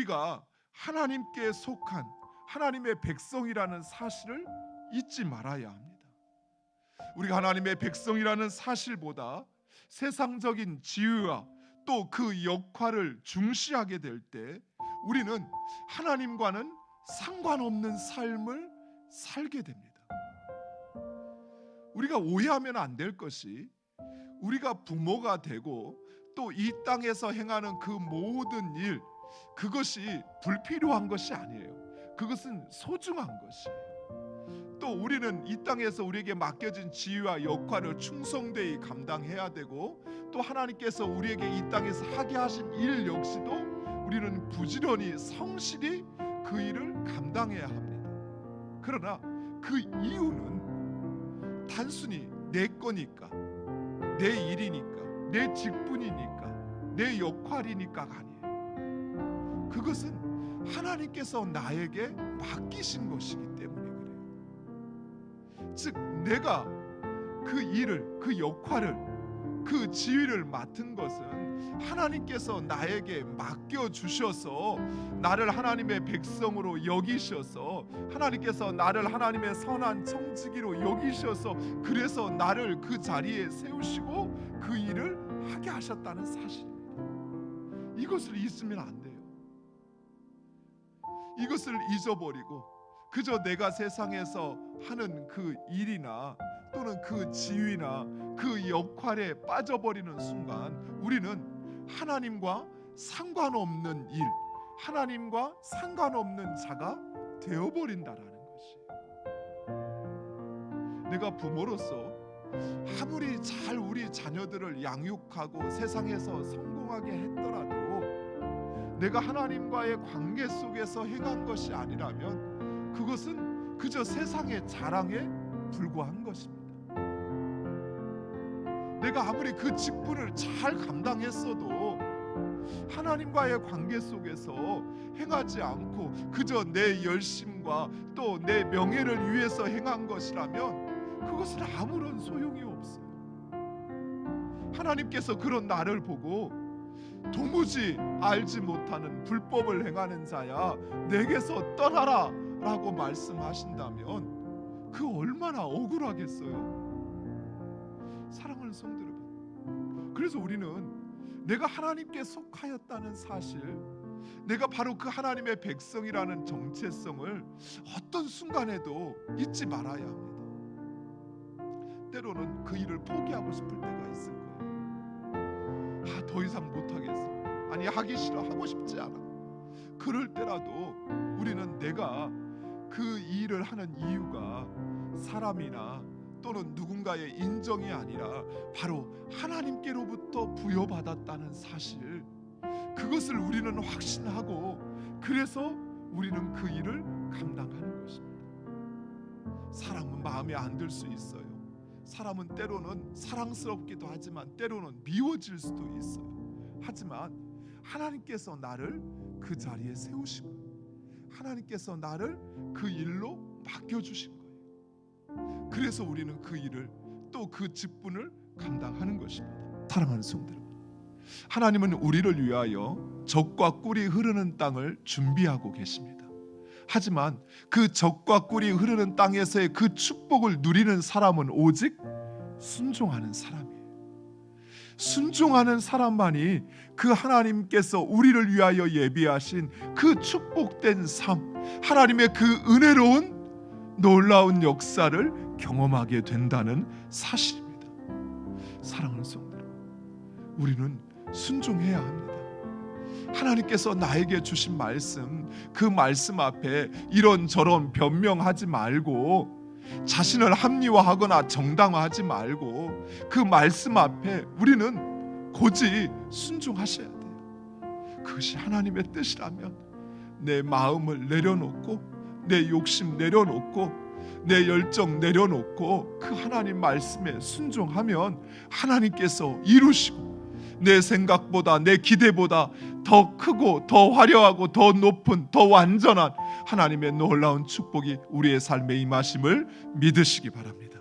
우리가 하나님께 속한 하나님의 백성이라는 사실을 잊지 말아야 합니다. 우리가 하나님의 백성이라는 사실보다 세상적인 지위와 또 그 역할을 중시하게 될 때 우리는 하나님과는 상관없는 삶을 살게 됩니다. 우리가 오해하면 안 될 것이, 우리가 부모가 되고 또 이 땅에서 행하는 그 모든 일, 그것이 불필요한 것이 아니에요. 그것은 소중한 것이에요. 또 우리는 이 땅에서 우리에게 맡겨진 지위와 역할을 충성되이 감당해야 되고, 또 하나님께서 우리에게 이 땅에서 하게 하신 일 역시도 우리는 부지런히 성실히 그 일을 감당해야 합니다. 그러나 그 이유는 단순히 내 거니까, 내 일이니까, 내 직분이니까, 내 역할이니까가 아니에요. 그것은 하나님께서 나에게 맡기신 것이기 때문에 그래요. 즉 내가 그 일을, 그 역할을, 그 지위를 맡은 것은 하나님께서 나에게 맡겨주셔서 나를 하나님의 백성으로 여기셔서, 하나님께서 나를 하나님의 선한 청지기로 여기셔서 그래서 나를 그 자리에 세우시고 그 일을 하게 하셨다는 사실입니다. 이것을 잊으면 안 돼요. 이것을 잊어버리고 그저 내가 세상에서 하는 그 일이나 또는 그 지위나 그 역할에 빠져버리는 순간 우리는 하나님과 상관없는 일, 하나님과 상관없는 자가 되어버린다라는 것이에요. 내가 부모로서 아무리 잘 우리 자녀들을 양육하고 세상에서 성공하게 했더라도 내가 하나님과의 관계 속에서 행한 것이 아니라면 그것은 그저 세상의 자랑에 불과한 것입니다. 내가 아무리 그 직분을 잘 감당했어도 하나님과의 관계 속에서 행하지 않고 그저 내 열심과 또 내 명예를 위해서 행한 것이라면 그것은 아무런 소용이 없어요. 하나님께서 그런 나를 보고 도무지 알지 못하는 불법을 행하는 자야 내게서 떠나라 라고 말씀하신다면 그 얼마나 억울하겠어요. 사랑하는 성도 여러분, 그래서 우리는 내가 하나님께 속하였다는 사실, 내가 바로 그 하나님의 백성이라는 정체성을 어떤 순간에도 잊지 말아야 합니다. 때로는 그 일을 포기하고 싶을 때가 있을 거예요. 더 이상 못하겠어. 아니 하기 싫어. 하고 싶지 않아. 그럴 때라도 우리는 내가 그 일을 하는 이유가 사람이나 또는 누군가의 인정이 아니라 바로 하나님께로부터 부여받았다는 사실, 그것을 우리는 확신하고 그래서 우리는 그 일을 감당하는 것입니다. 사람은 마음에 안 들 수 있어요. 사람은 때로는 사랑스럽기도 하지만 때로는 미워질 수도 있어요. 하지만 하나님께서 나를 그 자리에 세우시고 하나님께서 나를 그 일로 맡겨주신 거예요. 그래서 우리는 그 일을 또 그 직분을 감당하는 것입니다. 사랑하는 성도 여러분, 하나님은 우리를 위하여 젖과 꿀이 흐르는 땅을 준비하고 계십니다. 하지만 그 젖과 꿀이 흐르는 땅에서의 그 축복을 누리는 사람은 오직 순종하는 사람이에요. 순종하는 사람만이 그 하나님께서 우리를 위하여 예비하신 그 축복된 삶, 하나님의 그 은혜로운 놀라운 역사를 경험하게 된다는 사실입니다. 사랑하는 성도 여러분, 우리는 순종해야 합니다. 하나님께서 나에게 주신 말씀, 그 말씀 앞에 이런저런 변명하지 말고 자신을 합리화하거나 정당화하지 말고 그 말씀 앞에 우리는 고지 순종하셔야 돼요. 그것이 하나님의 뜻이라면 내 마음을 내려놓고 내 욕심 내려놓고 내 열정 내려놓고 그 하나님 말씀에 순종하면 하나님께서 이루시고 내 생각보다 내 기대보다 더 크고 더 화려하고 더 높은 더 완전한 하나님의 놀라운 축복이 우리의 삶에 임하심을 믿으시기 바랍니다.